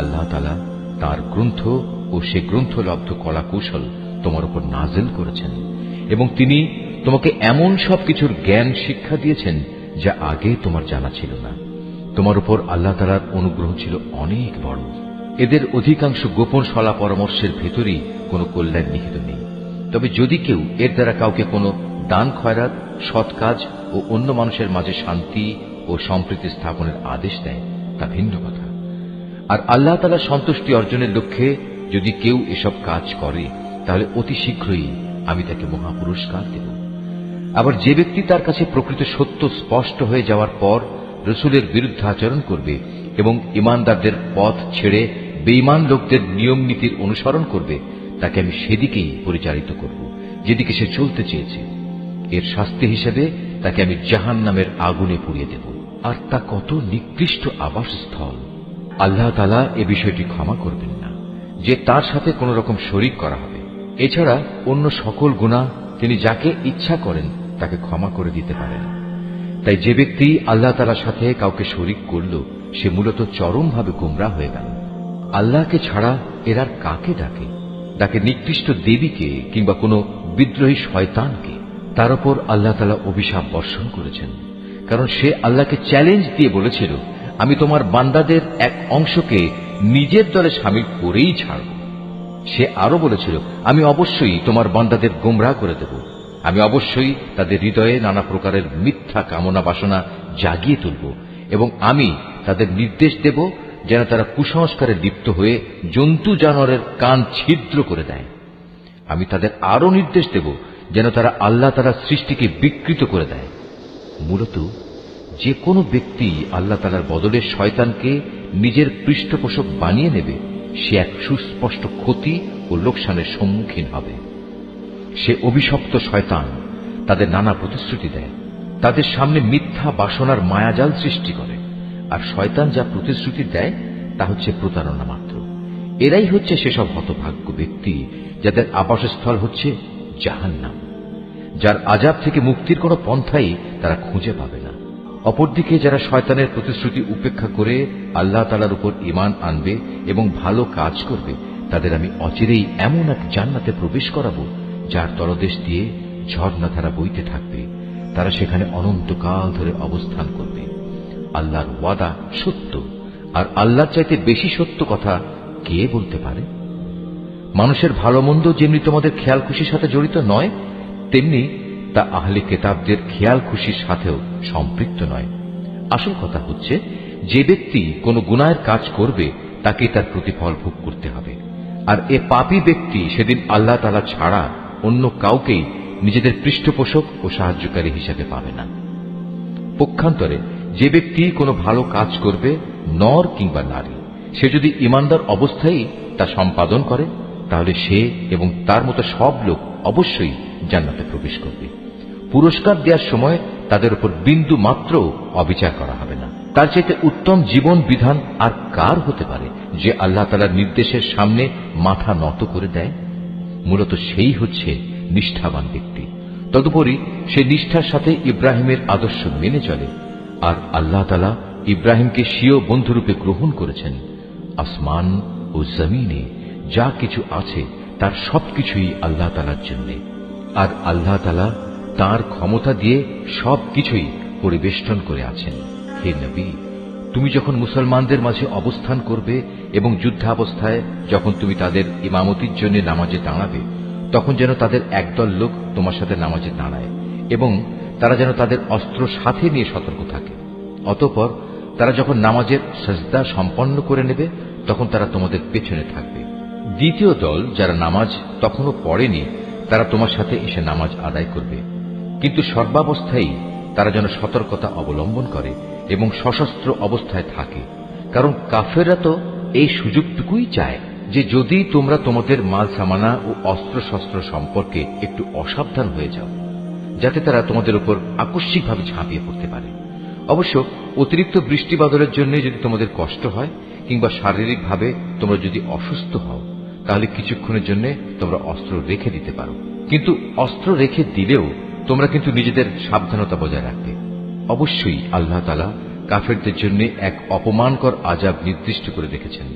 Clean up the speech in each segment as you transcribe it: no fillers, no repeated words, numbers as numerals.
আল্লাহ তাআলা তার গ্রন্থ ও সে গ্রন্থলব্ধ কলা কৌশল তোমার উপর নাযিল করেছেন এবং তিনি তোমাকে এমন সবকিছুর জ্ঞান শিক্ষা দিয়েছেন যা আগে তোমার জানা ছিল না। তোমার উপর আল্লাহ তাআলার অনুগ্রহ ছিল অনেক বড়। এদের অধিকাংশ গোপন সলা পরামর্শের ভেতরেই কোনো কল্যাণ নিহিত নেই। তবে যদি কেউ এর দ্বারা কাউকে কোনো দান খয়রাত, সৎ কাজ ও অন্য মানুষের মাঝে শান্তি ও সম্প্রীতি স্থাপনের আদেশ দেয় তা ভিন্ন কথা। আর আল্লাহ তাআলার সন্তুষ্টি অর্জনের লক্ষ্যে যদি কেউ এসব কাজ করে তাহলে অতি শীঘ্রই আমি তাকে মহাপুরস্কার দেব। আবার যে ব্যক্তি তার কাছে প্রকৃত সত্য স্পষ্ট হয়ে যাওয়ার পর রসুলের বিরুদ্ধে আচরণ করবে এবং ইমানদারদের পথ ছেড়ে বেঈমান লোকদের নিয়ম নীতির অনুসরণ করবে, তাকে আমি সেদিকেই পরিচালিত করব যেদিকে সে চলতে চেয়েছে। এর শাস্তি হিসেবে তাকে আমি জাহান্নামের আগুনে পুড়িয়ে দেব, আর তা কত নিকৃষ্ট আবাসস্থল। আল্লাহ তাআলা এ বিষয়টি ক্ষমা করবেন না যে তার সাথে কোন রকম শরীক করা হবে। এছাড়া অন্য সকল গুনাহ তিনি যাকে ইচ্ছা করেন তাকে ক্ষমা করে দিতে পারেন। তাই যে ব্যক্তি আল্লাহ তাআলার সাথে কাউকে শরীক করল সে মূলত চরমভাবে গোমরাহ হয়ে গেল। আল্লাহকে ছাড়া এর আর কাকে ডাকে? ডাকে নিকৃষ্ট দেবীকে কিংবা কোনো বিদ্রোহী শয়তানকে। তার উপর আল্লাহ তাআলা অভিশাপ বর্ষণ করেছেন, কারণ সে আল্লাহকে চ্যালেঞ্জ দিয়ে বলেছিল, আমি তোমার বান্দাদের এক অংশকে নিজের দলে শামিল করেই ছাড়ব। সে আরো বলেছিল, আমি অবশ্যই তোমার বান্দাদের গোমরাহ করে দেব, আমি অবশ্যই তাদের হৃদয়ে নানা প্রকারের মিথ্যা কামনা বাসনা জাগিয়ে তুলব এবং আমি তাদের নির্দেশ দেব যেন তারা কুসংস্কারে লিপ্ত হয়ে জন্তু জানোয়ারের কান ছিদ্র করে দেয়। আমি তাদের আরো নির্দেশ দেব যেন তারা আল্লাহ তাআলার সৃষ্টিকে বিকৃত করে দেয়। মূলত যে কোনো ব্যক্তি আল্লাহ তাআলার বদলে শয়তানকে নিজের পৃষ্ঠপোষক বানিয়ে নেবে সে এক সুস্পষ্ট ক্ষতি ও লোকসানের সম্মুখীন হবে। সে অভিশপ্ত শয়তান তাদের নানা প্রতিশ্রুতি দেয়, তাদের সামনে মিথ্যা বাসনার মায়াজাল সৃষ্টি করে, আর শয়তান যা প্রতিশ্রুতি দেয় তা হচ্ছে প্রতারণা মাত্র। এরাই হচ্ছে সেসব হতভাগ্য ব্যক্তি যাদের আবাসস্থল হচ্ছে জাহান্নাম, যার আযাব থেকে মুক্তির কোনো পন্থাই তারা খুঁজে পাবে না। অপরদিকে যারা শয়তানের প্রতিশ্রুতি উপেক্ষা করে আল্লাহ তাআলার উপর ঈমান আনবে এবং ভালো কাজ করবে, তাদের আমি অচিরেই এমন এক জান্নাতে প্রবেশ করাবো যার তলদেশ দিয়ে ঝর্ণাধারা বইতে থাকবে। তারা সেখানে অনন্তকাল ধরে অবস্থান করবে। আল্লাহর ওয়াদা সত্য, আর আল্লাহর চাইতে বেশি সত্য কথা কে বলতে পারে? মানুষের ভালো মন্দ যেমনি তোমাদের খেয়াল খুশির সাথে জড়িত নয়, তেমনি তা আহলে কিতাবদের খেয়াল খুশির সাথেও সম্পৃক্ত নয়। আসল কথা হচ্ছে, যে ব্যক্তি কোনো গুনাহের কাজ করবে তাকে তার প্রতিফল ভোগ করতে হবে, আর এ পাপী ব্যক্তি সেদিন আল্লাহ তাআলা ছাড়া অন্য কাউকেই নিজেদের পৃষ্ঠপোষক ও সাহায্যকারী হিসেবে পাবে না। পক্ষান্তরে যে ব্যক্তি কোনো ভালো কাজ করবে, নর কিংবা নারী, সে যদি ঈমানদার অবস্থায় তা সম্পাদন করে তাহলে সে এবং তার মতো সব লোক অবশ্যই জান্নাতে প্রবেশ করবে। পুরস্কার দেওয়ার সময় তাদের উপর বিন্দু মাত্র অবিচার করা হবে না। তার চাইতে উত্তম জীবন বিধান আর কার হতে পারে যে আল্লাহ তাআলার নির্দেশের সামনে মাথা নত করে দেয়? মূলত সেই হচ্ছে নিষ্ঠাবান ব্যক্তি। তদুপরি সে নিষ্ঠার সাথে ইব্রাহিমের আদর্শ মেনে চলে, আর আল্লাহ তাআলা ইব্রাহিমকে স্বীয় বন্ধুরূপে গ্রহণ করেছেন। আসমান ও জমিনে যা কিছু আছে তার সবকিছুই আল্লাহ তাআলার জন্য, আর আল্লাহ তাআলা তাঁর ক্ষমতা দিয়ে সবকিছুই পরিবেষ্টন করে আছেন। হে নবী, তুমি যখন মুসলমানদের মাঝে অবস্থান করবে এবং যুদ্ধাবস্থায় যখন তুমি তাদের ইমামতির জন্য নামাজে দাঁড়াবে, তখন যেন তাদের একদল লোক তোমার সাথে নামাজে দাঁড়ায় এবং তারা যেন তাদের অস্ত্র সাথে নিয়ে সতর্ক থাকে। অতঃপর তারা যখন নামাজের সাজদা সম্পন্ন করে নেবে তখন তারা তোমাদের পেছনে থাকবে। দ্বিতীয় দল যারা নামাজ তখনও পড়েনি তারা তোমার সাথে এসে নামাজ আদায় করবে, কিন্তু সর্বাবস্থায় তারা যেন সতর্কতা অবলম্বন করে এবং সশস্ত্র অবস্থায় থাকে, কারণ কাফেররা তো এই সুযোগটুকুই চায় যে যদি তোমরা তোমাদের মাল সামানা ও অস্ত্র শস্ত্র সম্পর্কে একটু অসাবধান হয়ে যাও, যাতে তারা তোমাদের উপর আকস্মিকভাবে ঝাঁপিয়ে পড়তে পারে। অবশ্য অতিরিক্ত বৃষ্টি বাদলের জন্য যদি তোমাদের কষ্ট হয় কিংবা শারীরিকভাবে তোমরা যদি অসুস্থ হও, তাহলে কিছুক্ষণের জন্য তোমরা অস্ত্র রেখে দিতে পারো, কিন্তু অস্ত্র রেখে দিলেও তোমরা কিন্তু নিজেদের সাবধানতা বজায় রাখবে। অবশ্যই আল্লাহ তাআলা কাফেরদের জন্য এক অপমানকর আযাব নির্দিষ্ট করে রেখেছেন।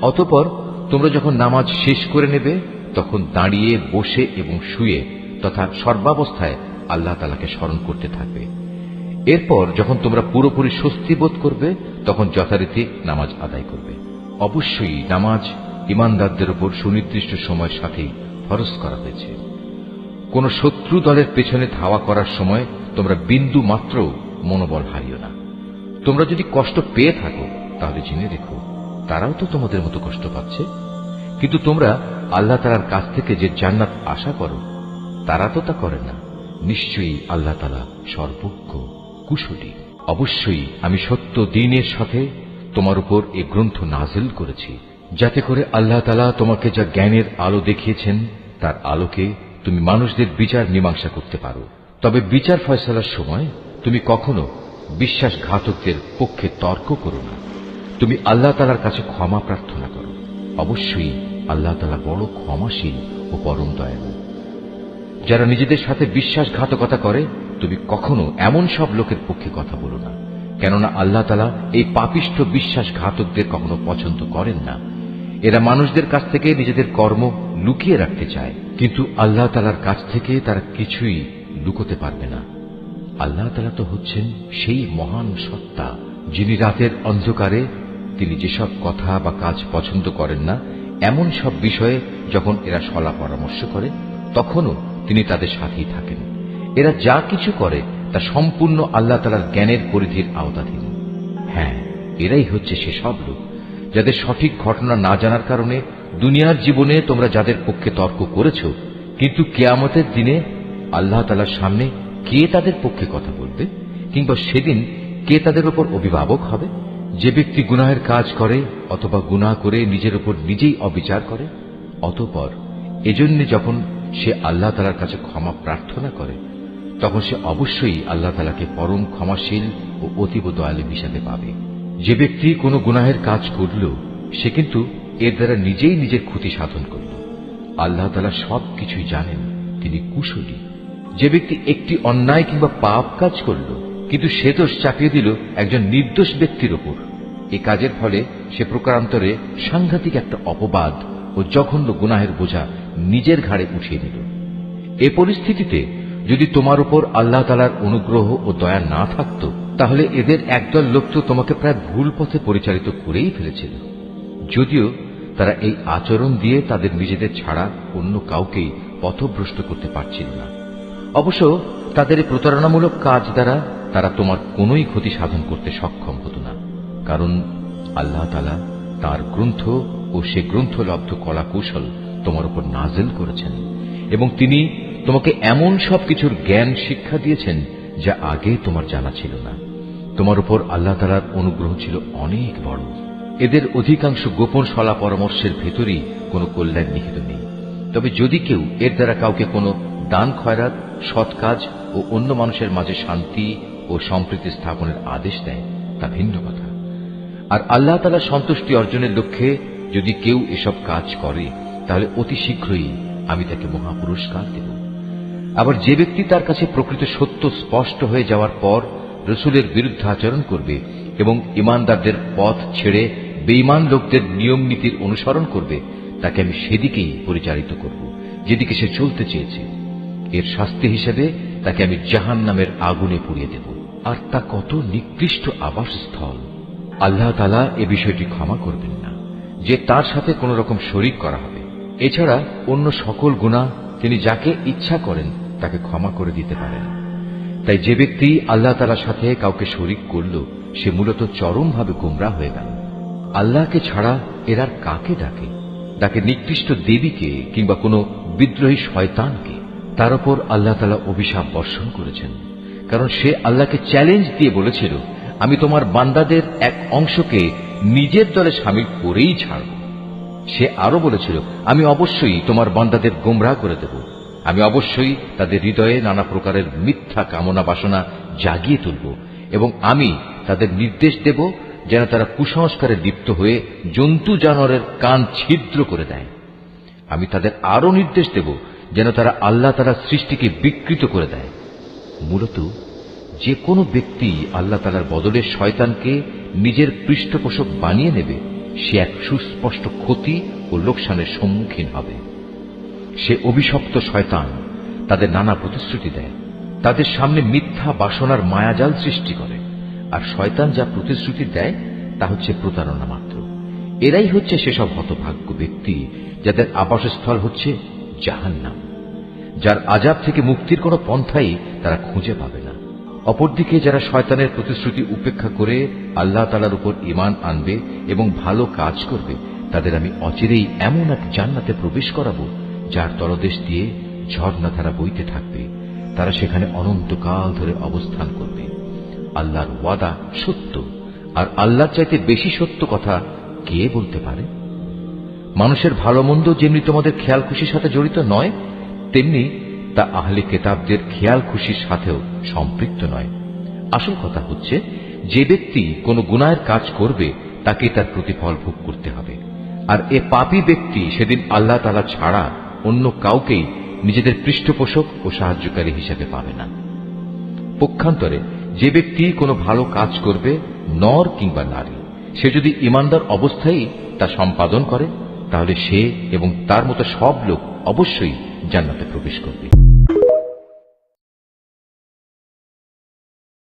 অতঃপর তোমরা যখন নামাজ শেষ করে নেবে তখন দাঁড়িয়ে, বসে এবং শুয়ে তথা সর্বাবস্থায় আল্লাহ তাআলাকে স্মরণ করতে থাকবে। এরপর যখন তোমরা পুরোপুরি স্বস্তি বোধ করবে তখন যথারীতি নামাজ আদায় করবে। অবশ্যই নামাজ ঈমানদারদের উপর সুনির্দিষ্ট সময়ের সাথেই ফরজ করা হয়েছে। কোন শত্রু দলের পেছনে ধাওয়া করার সময় তোমরা বিন্দু মাত্র মনোবল হারিও না। তোমরা যদি কষ্ট পেয়ে থাকো তাহলে জেনে রেখো তারাও তো তোমাদের মতো কষ্ট পাচ্ছে, কিন্তু তোমরা আল্লাহ তাআলার কাছ থেকে যে জান্নাত আশা করো তারা তো তা করে না। নিশ্চয়ই আল্লাহ তাআলা সর্বজ্ঞ, কুশলী। অবশ্যই আমি সত্য দ্বীনের সাথে তোমার উপর এই গ্রন্থ নাজিল করেছি, যাতে করে আল্লাহ তাআলা তোমাকে যা জ্ঞানের আলো দেখিয়েছেন তার আলোকে তুমি মানুষদের বিচার মীমাংসা করতে পারো। তবে বিচার ফয়সালার সময় তুমি কখনো বিশ্বাসঘাতকদের পক্ষে তর্ক করো না। তুমি আল্লাহ তাআলার কাছে ক্ষমা প্রার্থনা করো। অবশ্যই আল্লাহ তাআলা বড় ক্ষমাশীল ও পরম দয়ালু। যারা নিজেদের সাথে বিশ্বাসঘাতকতা করে তুমি কখনো এমন সব লোকের পক্ষে কথা বলো না, কেননা আল্লাহ তাআলা এই পাপিষ্ঠ বিশ্বাসঘাতকদের কখনো পছন্দ করেন না। এরা মানুষদের কাছ থেকে নিজেদের কর্ম লুকিয়ে রাখতে চায়, কিন্তু আল্লাহ তাআলার কাছ থেকে তারা কিছুই লুকোতে পারবে না। আল্লাহ তাআলা তো হচ্ছেন সেই মহান সত্তা যিনি রাতের অন্ধকারে তিনি যেসব কথা বা কাজ পছন্দ করেন না এমন সব বিষয়ে যখন এরা সলা পরামর্শ করে তখনও তিনি তাদের সাথেই থাকেন। এরা যা কিছু করে তা সম্পূর্ণ আল্লাহ তাআলার জ্ঞানের পরিধির আওতাধীন। হ্যাঁ, এরাই হচ্ছে সেসব লোক যাদের সঠিক ঘটনা না জানার কারণে দুনিয়ার জীবনে তোমরা যাদের পক্ষে তর্ক করেছ, কিন্তু কিয়ামতের দিনে আল্লাহ তাআলার সামনে কে তাদের পক্ষে কথা বলবে, কিংবা সেদিন কে তাদের উপর অভিভাবক হবে? যে ব্যক্তি গুনাহের কাজ করে অথবা গুনাহ করে নিজের উপর নিজেই অবিচার করে, অতঃপর এজন্য যখন সে আল্লাহ তাআলার কাছে ক্ষমা প্রার্থনা করে তখন সে অবশ্যই আল্লাহ তাআলাকে পরম ক্ষমাশীল ও অতীব দয়ালু হিসাবে পাবে। যে ব্যক্তি কোনো গুনাহের কাজ করল সে কিন্তু এর দ্বারা নিজেই নিজের ক্ষতি সাধন করল। আল্লাহ তাআলা সবকিছুই জানেন, তিনি কুশলী। যে ব্যক্তি একটি অন্যায় কিংবা পাপ কাজ করল কিন্তু সে দোষ চাপিয়ে দিল একজন নির্দোষ ব্যক্তির উপর, এ কাজের ফলে সে প্রকারান্তরে সাংঘাতিক একটা অপবাদ ও জঘন্য গুনাহের বোঝা নিজের ঘাড়ে উঠিয়ে নিল। এ পরিস্থিতিতে যদি তোমার উপর আল্লাহ তাআলার অনুগ্রহ ও দয়া না থাকত তাহলে এদের একদল লোক তো তোমাকে প্রায় ভুল পথে পরিচালিত করেই ফেলেছিল, যদিও তারা এই আচরণ দিয়ে তাদের নিজেদের ছাড়া অন্য কাউকেই পথভ্রষ্ট করতে পারছিল না। অবশ্য তাদের এই প্রতারণামূলক কাজ দ্বারা তারা তোমার কোনোই ক্ষতি সাধন করতে সক্ষম হতো না, কারণ আল্লাহ তাআলা তাঁর গ্রন্থ ও সে গ্রন্থলব্ধ কলা কৌশল তোমার উপর নাজিল করেছেন, এবং তিনি তোমাকে এমন সব কিছুর জ্ঞান শিক্ষা দিয়েছেন যা আগে তোমার জানা ছিল না। তোমার উপর আল্লাহ তাআলার অনুগ্রহ ছিল অনেক বড়। এদের অধিকাংশ গোপন সলা পরামর্শের ভেতরই কোনো কল্যাণ নিহিত নেই। তবে যদি কেউ এর দ্বারা কাউকে কোনো দান খয়রাত, সৎ কাজ ও অন্য মানুষের মাঝে শান্তি ও সম্প্রীতি স্থাপনের আদেশ দেয় তা ভিন্ন কথা। আর আল্লাহ তাআলার সন্তুষ্টি অর্জনের লক্ষ্যে যদি কেউ এসব কাজ করে তাহলে অতি শীঘ্রই আমি তাকে মহাপুরস্কার দেব। আবার যে ব্যক্তি তার কাছে প্রকৃত সত্য স্পষ্ট হয়ে যাওয়ার পর রসুলের বিরুদ্ধে আচরণ করবে এবং ঈমানদারদের পথ ছেড়ে বেঈমান লোকদের নিয়ম নীতির অনুসরণ করবে, তাকে আমি সেদিকেই পরিচালিত করব যেদিকে সে চলতে চেয়েছে। এর শাস্তি হিসেবে তাকে আমি জাহান্নামের আগুনে পুড়িয়ে দেব, আর তা কত নিকৃষ্ট আবাসস্থল। আল্লাহ তাআলা এ বিষয়টি ক্ষমা করবেন না যে তার সাথে কোন রকম শরীক করা হবে। এছাড়া অন্য সকল গুনাহ তিনি যাকে ইচ্ছা করেন তাকে ক্ষমা করে দিতে পারেন। তাই যে ব্যক্তি আল্লাহ তাআলার সাথে কাউকে শরীক করল সে মূলত চরমভাবে গোমরাহ হয়ে গেল। আল্লাহকে ছাড়া এরা কাকে ডাকে? ডাকে নিকৃষ্ট দেবীকে কিংবা কোনো বিদ্রোহী শয়তানকে। তার উপর আল্লাহ তাআলা অভিশাপ বর্ষণ করেছেন, কারণ সে আল্লাহকে চ্যালেঞ্জ দিয়ে বলেছিল, আমি তোমার বান্দাদের এক অংশকে নিজের দলে শামিল করেই ছাড়ব। সে আরো বলেছিল, আমি অবশ্যই তোমার বান্দাদের গোমরাহ করে দেব, আমি অবশ্যই তাদের হৃদয়ে নানা প্রকারের মিথ্যা কামনা বাসনা জাগিয়ে তুলব, এবং আমি তাদের নির্দেশ দেব যেন তারা কুসংস্কারে লিপ্ত হয়ে জন্তু জানোয়ারের কান ছিদ্র করে দেয়। আমি তাদের আরো নির্দেশ দেব যেন তারা আল্লাহ তাআলার সৃষ্টিকে বিকৃত করে দেয়। মূলত যে কোনো ব্যক্তি আল্লাহ তাআলার বদলে শয়তানকে নিজের পৃষ্ঠপোষক বানিয়ে নেবে সে এক সুস্পষ্ট ক্ষতি ও লোকসানের সম্মুখীন হবে। সে অভিশপ্ত শয়তান তাদের নানা প্রতিশ্রুতি দেয়, তাদের সামনে মিথ্যা বাসনার মায়াজাল সৃষ্টি করে, আর শয়তান যা প্রতিশ্রুতি দেয় তা হচ্ছে প্রতারণা মাত্র। এরাই হচ্ছে সেসব হতভাগ্য ব্যক্তি যাদের আবাসস্থল হচ্ছে জাহান্নাম, যার আযাব থেকে মুক্তির কোনো পন্থাই তারা খুঁজে পাবে না। অপরদিকে যারা শয়তানের প্রতিশ্রুতি উপেক্ষা করে আল্লাহ তাআলার উপর ঈমান আনবে এবং ভালো কাজ করবে, তাদের আমি অচিরেই এমন এক জান্নাতে প্রবেশ করাবো যার তলদেশ দিয়ে ঝর্ণাধারা বইতে থাকবে। তারা সেখানে অনন্তকাল ধরে অবস্থান করবে। আল্লাহর ওয়াদা সত্য, আর আল্লাহর চাইতে বেশি সত্য কথা কে বলতে পারে? মানুষের ভালো মন্দ যেমনি তোমাদের খেয়াল খুশির সাথে জড়িত নয়, তেমনি তা আহলে কিতাবদের খেয়াল খুশির সাথেও সম্পৃক্ত নয়। আসল কথা হচ্ছে, যে ব্যক্তি কোনো গুনাহের কাজ করবে তাকে তার প্রতিফল ভোগ করতে হবে, আর এ পাপী ব্যক্তি সেদিন আল্লাহ তাআলা ছাড়া অন্য কাউকেই নিজেদের পৃষ্ঠপোষক ও সাহায্যকারী হিসেবে পাবে না। পক্ষান্তরে যে ব্যক্তি কোনো ভালো কাজ করবে, নর কিংবা নারী, সে যদি ঈমানদার অবস্থায় তা সম্পাদন করে, তাহলে সে এবং তার মতো সব লোক অবশ্যই জান্নাতে প্রবেশ করবে।